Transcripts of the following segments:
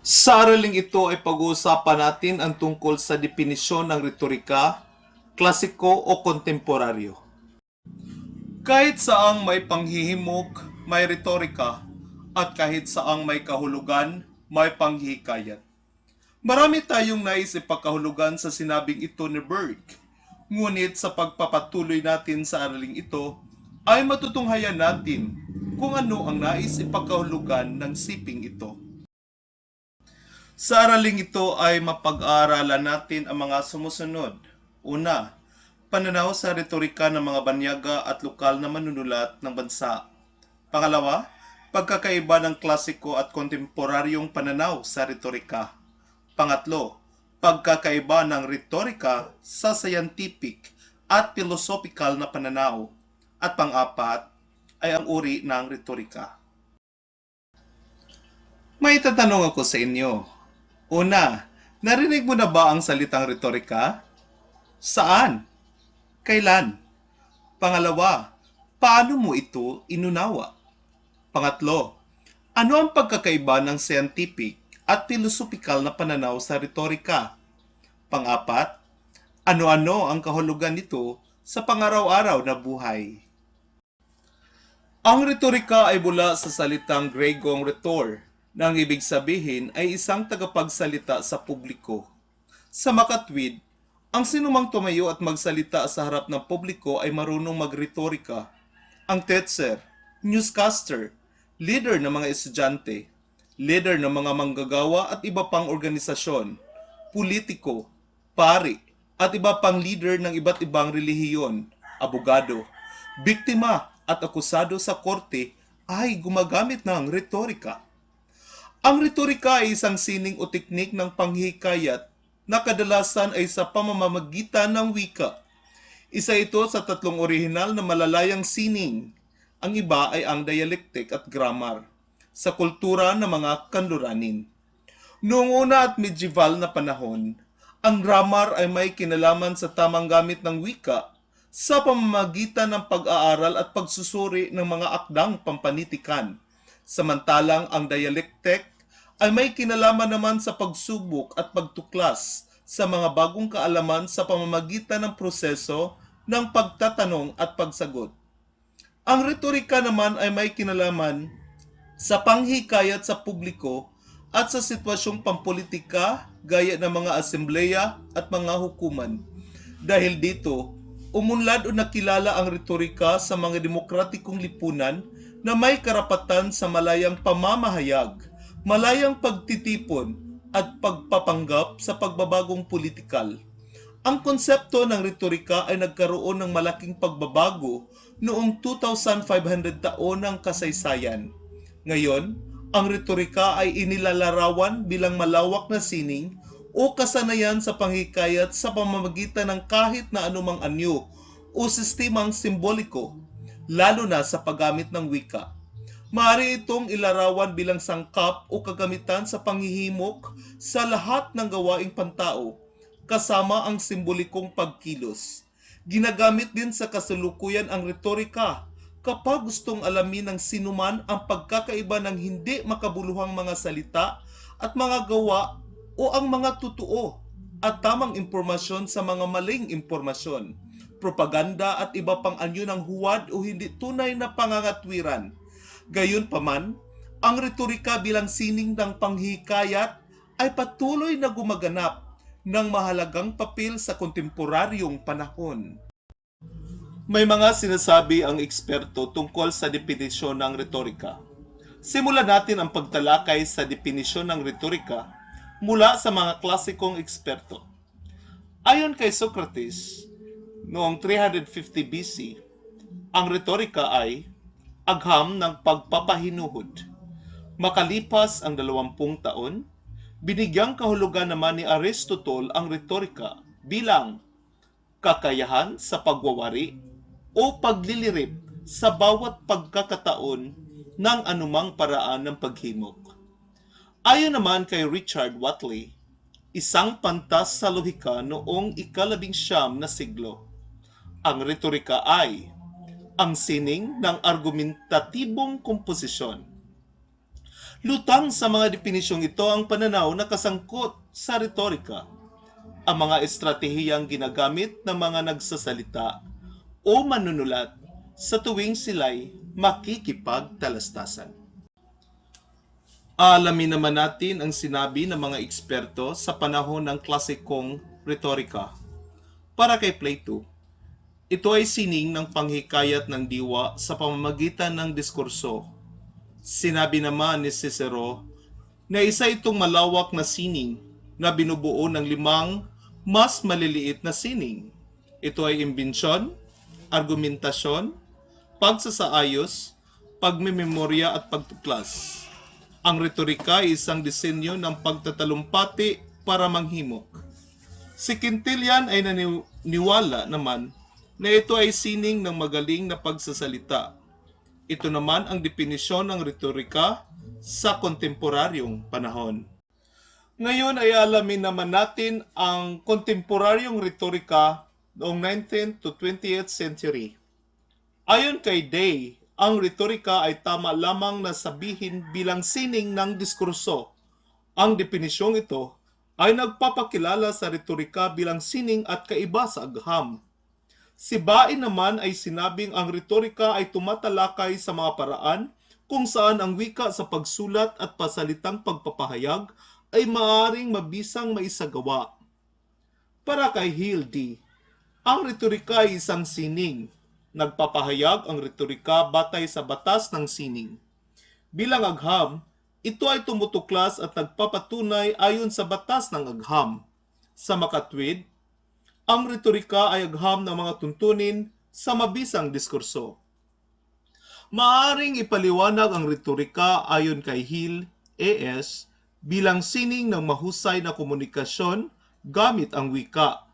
Sa araling ito ay pag-uusapan natin ang tungkol sa definisyon ng retorika, klasiko o kontemporaryo. Kahit saang may panghihimok, may retorika, at kahit saang may kahulugan, may panghihikayat. Marami tayong nais ipagkahulugan sa sinabing ito ni Burke. Ngunit sa pagpapatuloy natin sa araling ito, ay matutunghayan natin kung ano ang nais ipagkahulugan ng siping ito. Sa araling ito ay mapag-aaralan natin ang mga sumusunod. Una, pananaw sa retorika ng mga banyaga at lokal na manunulat ng bansa. Pangalawa, pagkakaiba ng klasiko at kontemporaryong pananaw sa retorika. Pangatlo, pagkakaiba ng retorika sa scientific at philosophical na pananaw. At pang-apat ay ang uri ng retorika. May tatanong ako sa inyo. Una, narinig mo na ba ang salitang retorika? Saan? Kailan? Pangalawa, paano mo ito inunawa? Pangatlo, ano ang pagkakaiba ng scientific at philosophical na pananaw sa retorika? Pang-apat, ano-ano ang kahulugan nito sa pangaraw-araw na buhay? Ang retorika ay mula sa salitang Gregong rhetor, na ang ibig sabihin ay isang tagapagsalita sa publiko. Sa makatwid, ang sinumang tumayo at magsalita sa harap ng publiko ay marunong magretorika. Ang teacher, newscaster, leader ng mga estudyante, leader ng mga manggagawa at iba pang organisasyon, politiko, pari, at iba pang leader ng iba't ibang relihiyon, abogado, biktima at akusado sa korte ay gumagamit ng retorika. Ang retorika ay isang sining o teknik ng panghikayat na kadalasan ay sa pamamagitan ng wika. Isa ito sa tatlong orihinal na malalayang sining. Ang iba ay ang dialectic at grammar sa kultura ng mga kanluranin. Noong una at medieval na panahon, ang grammar ay may kinalaman sa tamang gamit ng wika sa pamamagitan ng pag-aaral at pagsusuri ng mga akdang pampanitikan. Samantalang ang dialectic ay may kinalaman naman sa pagsubok at pagtuklas sa mga bagong kaalaman sa pamamagitan ng proseso ng pagtatanong at pagsagot. Ang retorika naman ay may kinalaman sa panghikayat sa publiko at sa sitwasyong pampolitika gaya ng mga asembleya at mga hukuman. Dahil dito, umunlad o nakilala ang retorika sa mga demokratikong lipunan na may karapatan sa malayang pamamahayag, malayang pagtitipon at pagpapanggap sa pagbabagong politikal. Ang konsepto ng retorika ay nagkaroon ng malaking pagbabago noong 2,500 taon ng kasaysayan. Ngayon, ang retorika ay inilalarawan bilang malawak na sining o kasanayan sa panghikayat sa pamamagitan ng kahit na anumang anyo o sistemang simboliko, lalo na sa paggamit ng wika. Maaari itong ilarawan bilang sangkap o kagamitan sa panghihimok sa lahat ng gawaing pantao, kasama ang simbolikong pagkilos. Ginagamit din sa kasalukuyan ang retorika kapag gustong alamin ng sinuman ang pagkakaiba ng hindi makabuluhang mga salita at mga gawa o ang mga totoo at tamang impormasyon sa mga maling impormasyon, propaganda at iba pang anyo ng huwad o hindi tunay na pangangatwiran. Gayunpaman, ang retorika bilang sining ng panghikayat ay patuloy na gumaganap ng mahalagang papel sa kontemporaryong panahon. May mga sinasabi ang eksperto tungkol sa definisyon ng retorika. Simulan natin ang pagtalakay sa definisyon ng retorika mula sa mga klasikong eksperto. Ayon kay Socrates, noong 350 BC, ang retorika ay agham ng pagpapahinuhod. Makalipas ang 20 taon, binigyang kahulugan naman ni Aristotle ang retorika bilang kakayahan sa pagwawari o paglilirip sa bawat pagkakataon ng anumang paraan ng paghimok. Ayon naman kay Richard Whatley, isang pantas sa lohika noong ika-19 na siglo, ang retorika ay ang sining ng argumentatibong komposisyon. Lutang sa mga depinisyong ito ang pananaw na kasangkot sa retorika, ang mga estratehiyang ginagamit ng mga nagsasalita o manunulat sa tuwing sila'y makikipagtalastasan. Alamin naman natin ang sinabi ng mga eksperto sa panahon ng klasikong retorika. Para kay Plato, ito ay sining ng panghikayat ng diwa sa pamamagitan ng diskurso. Sinabi naman ni Cicero na isa itong malawak na sining na binubuo ng 5 mas maliliit na sining. Ito ay imbensyon, argumentasyon, pagsasaayos, pagmememorya at pagtuklas. Ang retorika ay isang disenyo ng pagtatalumpati para manghimok. Si Quintilian ay naniniwala naman na ito ay sining ng magaling na pagsasalita. Ito naman ang definisyon ng retorika sa kontemporaryong panahon. Ngayon ay alamin naman natin ang kontemporaryong retorika noong 19th to 20th century. Ayon kay Day, ang retorika ay tama lamang na sabihin bilang sining ng diskurso. Ang depinisyong ito ay nagpapakilala sa retorika bilang sining at kaiba sa agham. Si Bain naman ay sinabing ang retorika ay tumatalakay sa mga paraan kung saan ang wika sa pagsulat at pasalitang pagpapahayag ay maaaring mabisang maisagawa. Para kay Hildy, ang retorika ay isang sining. Nagpapahayag ang retorika batay sa batas ng sining. Bilang agham, ito ay tumutuklas at nagpapatunay ayon sa batas ng agham. Sa makatwid, ang retorika ay agham ng mga tuntunin sa mabisang diskurso. Maaring ipaliwanag ang retorika ayon kay Hill, A.S., bilang sining ng mahusay na komunikasyon gamit ang wika.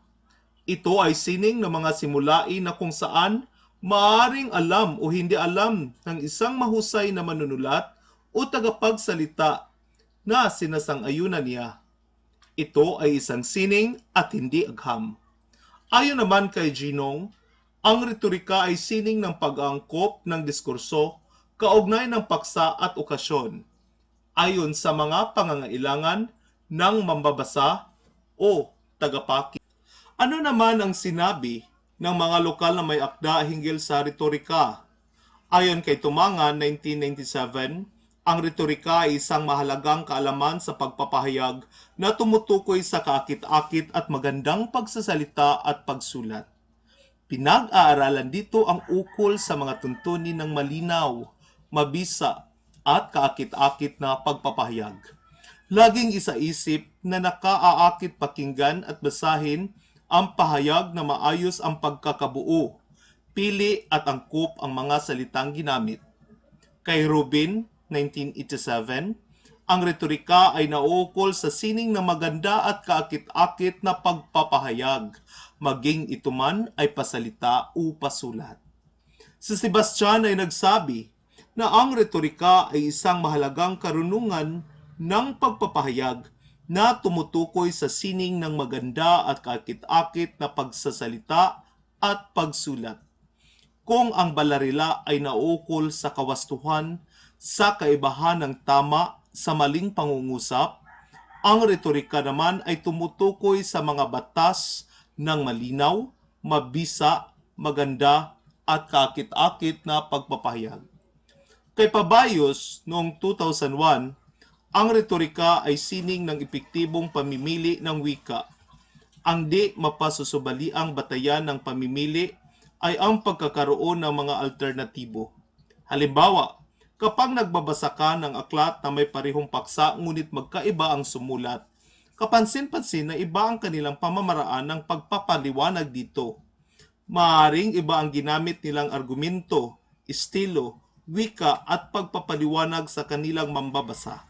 Ito ay sining ng mga simulain na kung saan maaring alam o hindi alam ng isang mahusay na manunulat o tagapagsalita na sinasang-ayunan niya. Ito ay isang sining at hindi agham. Ayon naman kay Ginong, ang retorika ay sining ng pag-aangkop ng diskurso kaugnay ng paksa at okasyon, ayon sa mga pangangailangan ng mambabasa o tagapaki. Ano naman ang sinabi ng mga lokal na may akda hinggil sa retorika? Ayon kay Tumangan, 1997, ang retorika ay isang mahalagang kaalaman sa pagpapahayag na tumutukoy sa kaakit-akit at magandang pagsasalita at pagsulat. Pinag-aaralan dito ang ukol sa mga tuntunin ng malinaw, mabisa, at kaakit-akit na pagpapahayag. Laging isaisip na nakaaakit pakinggan at basahin ang pahayag na maayos ang pagkakabuo, pili at angkop ang mga salitang ginamit. Kay Rubin, 1987, ang retorika ay nauukol sa sining na maganda at kaakit-akit na pagpapahayag, maging ito man ay pasalita o pasulat. Si Sebastian ay nagsabi na ang retorika ay isang mahalagang karunungan ng pagpapahayag na tumutukoy sa sining ng maganda at kaakit-akit na pagsasalita at pagsulat. Kung ang balarila ay nauukol sa kawastuhan, sa kaibahan ng tama sa maling pangungusap, ang retorika naman ay tumutukoy sa mga batas ng malinaw, mabisa, maganda at kaakit-akit na pagpapahayag. Kay Pabayos noong 2001, ang retorika ay sining ng epektibong pamimili ng wika. Ang di mapasusubaliang batayan ng pamimili ay ang pagkakaroon ng mga alternatibo. Halimbawa, kapag nagbabasa ka ng aklat na may parehong paksa ngunit magkaiba ang sumulat, kapansin-pansin na iba ang kanilang pamamaraan ng pagpapaliwanag dito. Maaaring iba ang ginamit nilang argumento, estilo, wika at pagpapaliwanag sa kanilang mambabasa.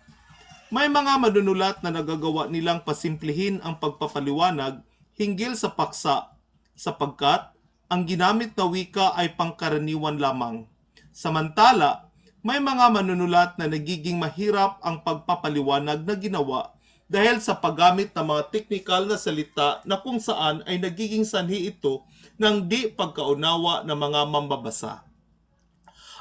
May mga manunulat na nagagawa nilang pasimplihin ang pagpapaliwanag hinggil sa paksa, sapagkat ang ginamit na wika ay pangkaraniwan lamang. Samantala, may mga manunulat na nagiging mahirap ang pagpapaliwanag na ginawa dahil sa paggamit ng mga teknikal na salita na kung saan ay nagiging sanhi ito ng di pagkaunawa ng mga mambabasa.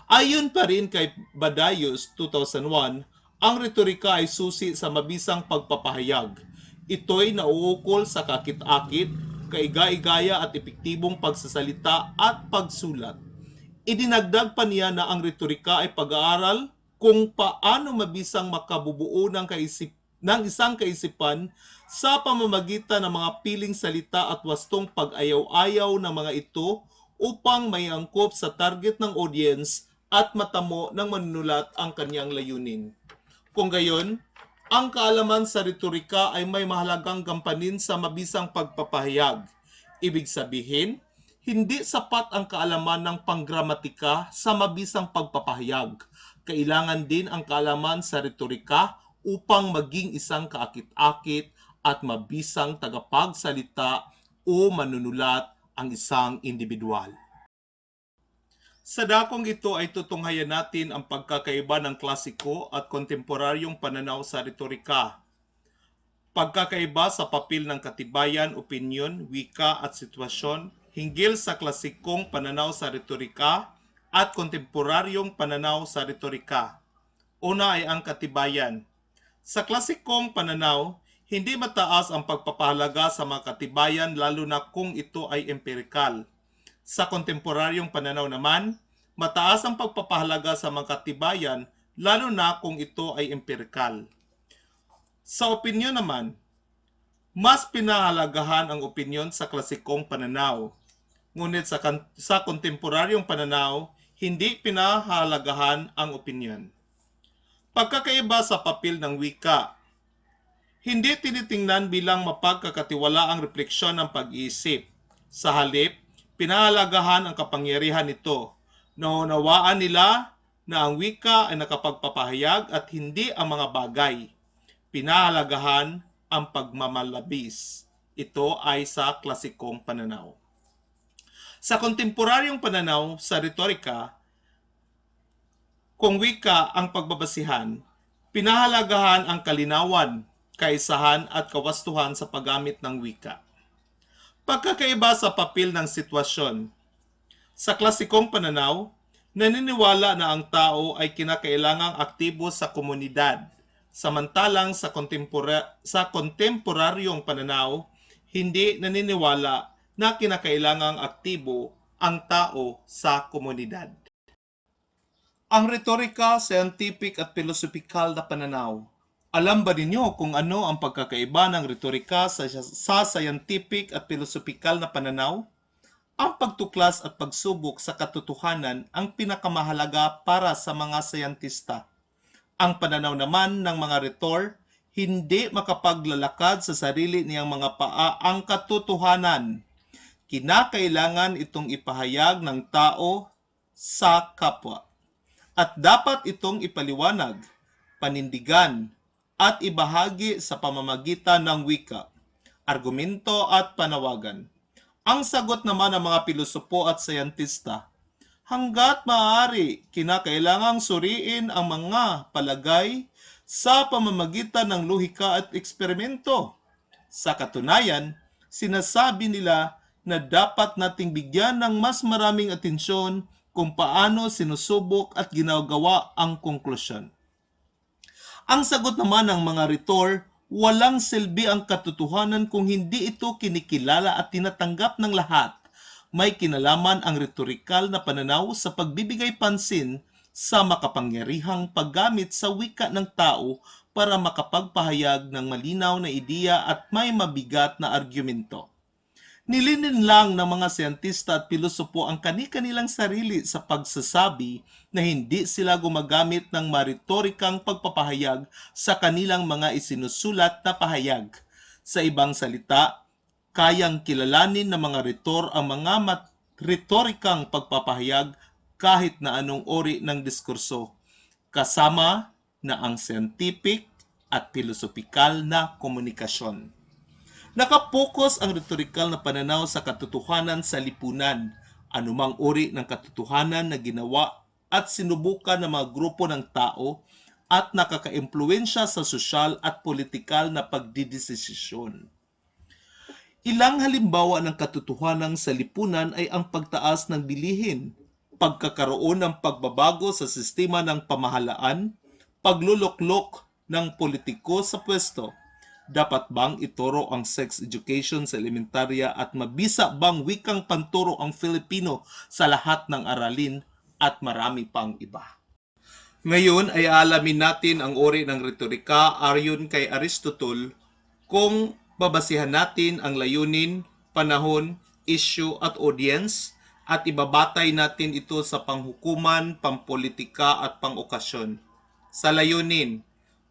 Ayon pa rin kay Badayos 2001, Ang retorika ay susi sa mabisang pagpapahayag. Ito'y nauukol sa kakit-akit, kaigaya-igaya at epektibong pagsasalita at pagsulat. Idinagdag pa niya na ang retorika ay pag-aaral kung paano mabisang makabubuo ng isang kaisipan sa pamamagitan ng mga piling salita at wastong pag-ayaw-ayaw ng mga ito upang may angkop sa target ng audience at matamo ng manunulat ang kanyang layunin. Kung gayon, ang kaalaman sa retorika ay may mahalagang gampanin sa mabisang pagpapahayag. Ibig sabihin, hindi sapat ang kaalaman ng panggramatika sa mabisang pagpapahayag. Kailangan din ang kaalaman sa retorika upang maging isang kaakit-akit at mabisang tagapagsalita o manunulat ang isang individual. Sa dakong ito ay tutunghayan natin ang pagkakaiba ng klasiko at kontemporaryong pananaw sa retorika. Pagkakaiba sa papel ng katibayan, opinyon, wika at sitwasyon hinggil sa klasikong pananaw sa retorika at kontemporaryong pananaw sa retorika. Una ay ang katibayan. Sa klasikong pananaw, hindi mataas ang pagpapahalaga sa mga katibayan lalo na kung ito ay empirikal. Sa kontemporaryong pananaw naman, mataas ang pagpapahalaga sa mga katibayan lalo na kung ito ay empirikal. Sa opinyon naman, mas pinahalagahan ang opinyon sa klasikong pananaw. Ngunit sa kontemporaryong pananaw, hindi pinahalagahan ang opinyon. Pagkakaiba sa papel ng wika. Hindi tinitingnan bilang mapagkakatiwalaang refleksyon ng pag-iisip. Sa halip, pinahalagahan ang kapangyarihan nito. Naunawaan nila na ang wika ay nakapagpapahayag at hindi ang mga bagay. Pinahalagahan ang pagmamalabis. Ito ay sa klasikong pananaw. Sa kontemporaryong pananaw sa retorika, kung wika ang pagbabasihan, pinahalagahan ang kalinawan, kaisahan at kawastuhan sa paggamit ng wika. Pagkakaiba sa papel ng sitwasyon. Sa klasikong pananaw, naniniwala na ang tao ay kinakailangang aktibo sa komunidad. Samantalang sa kontemporaryong pananaw, hindi naniniwala na kinakailangang aktibo ang tao sa komunidad. Ang retorika, scientific at philosophical na pananaw. Alam ba ninyo kung ano ang pagkakaiba ng retorika sa scientific at philosophical na pananaw? Ang pagtuklas at pagsubok sa katotohanan ang pinakamahalaga para sa mga siyentista. Ang pananaw naman ng mga retor, hindi makapaglalakad sa sarili niyang mga paa ang katotohanan. Kinakailangan itong ipahayag ng tao sa kapwa. At dapat itong ipaliwanag, panindigan, at ibahagi sa pamamagitan ng wika, argumento at panawagan. Ang sagot naman ng mga pilosopo at siyentista, hanggat maaari, kinakailangang suriin ang mga palagay sa pamamagitan ng lohika at eksperimento. Sa katunayan, sinasabi nila na dapat nating bigyan ng mas maraming atensyon kung paano sinusubok at ginagawa ang konklusyon. Ang sagot naman ng mga retor, walang silbi ang katotohanan kung hindi ito kinikilala at tinatanggap ng lahat. May kinalaman ang retorikal na pananaw sa pagbibigay pansin sa makapangyarihang paggamit sa wika ng tao para makapagpahayag ng malinaw na ideya at may mabigat na argumento. Nilinin lang ng mga siyentista at pilosopo ang kani-kanilang sarili sa pagsasabi na hindi sila gumagamit ng maritorikang pagpapahayag sa kanilang mga isinusulat na pahayag. Sa ibang salita, kayang kilalanin ng mga retor ang mga retorikang pagpapahayag kahit na anong uri ng diskurso, kasama na ang scientific at philosophical na komunikasyon. Nakapokus ang retorikal na pananaw sa katotohanan sa lipunan, anumang uri ng katotohanan na ginawa at sinubukan ng mga grupo ng tao at nakaka-impluwensya sa sosyal at politikal na pagdidesisyon. Ilang halimbawa ng katotohanan sa lipunan ay ang pagtaas ng bilihin, pagkakaroon ng pagbabago sa sistema ng pamahalaan, pagluluklok ng politiko sa pwesto? Dapat bang ituro ang sex education sa elementarya at mabisa bang wikang panturo ang Filipino sa lahat ng aralin at marami pang iba? Ngayon ay aalamin natin ang uri ng retorika ayon kay Aristotle kung babasihan natin ang layunin, panahon, issue at audience at ibabatay natin ito sa panghukuman, pampolitika at pangokasyon. Sa layunin,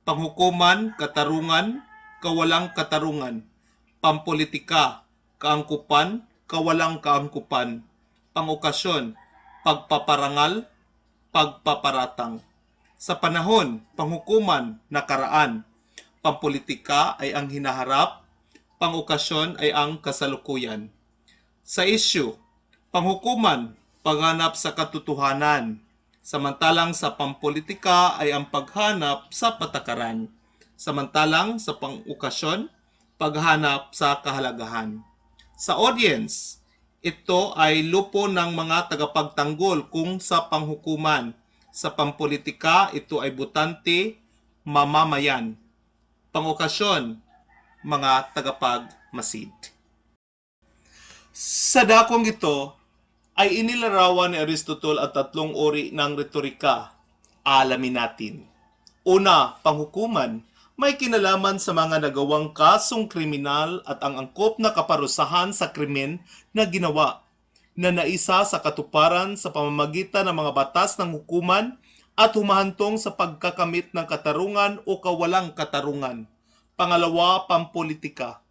panghukuman, katarungan, kawalang katarungan. Pampolitika, kaangkupan, kawalang kaangkupan. Pangokasyon, pagpaparangal, pagpaparatang. Sa panahon, panghukuman, nakaraan. Pampolitika ay ang hinaharap, pangokasyon ay ang kasalukuyan. Sa issue, panghukuman, paghanap sa katotohanan. Samantalang sa pampolitika ay ang paghanap sa patakaran. Samantalang sa pangokasyon, paghanap sa kahalagahan. Sa audience, ito ay lupo ng mga tagapagtanggol kung sa panghukuman. Sa pampolitika, ito ay butante, mamamayan. Pangokasyon, mga tagapagmasid. Sa dakong ito, ay inilarawan ni Aristotle at tatlong uri ng retorika. Alamin natin. Una, panghukuman. May kinalaman sa mga nagawang kasong kriminal at ang angkop na kaparusahan sa krimen na ginawa, na naisa sa katuparan sa pamamagitan ng mga batas ng hukuman at humahantong sa pagkakamit ng katarungan o kawalang katarungan. Pangalawa, pampolitika.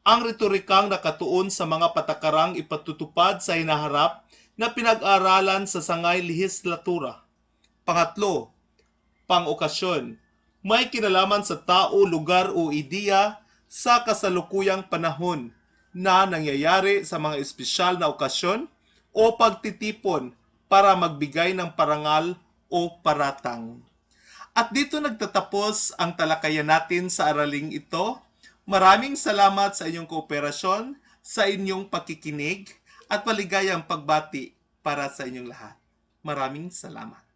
Ang retorikang nakatuon sa mga patakarang ipatutupad sa hinaharap na pinag-aralan sa sangay lehislatura. Pangatlo, pang-okasyon. May kinalaman sa tao, lugar o ideya sa kasalukuyang panahon na nangyayari sa mga espesyal na okasyon o pagtitipon para magbigay ng parangal o paratang. At dito nagtatapos ang talakayan natin sa araling ito. Maraming salamat sa inyong kooperasyon, sa inyong pakikinig, at maligayang pagbati para sa inyong lahat. Maraming salamat.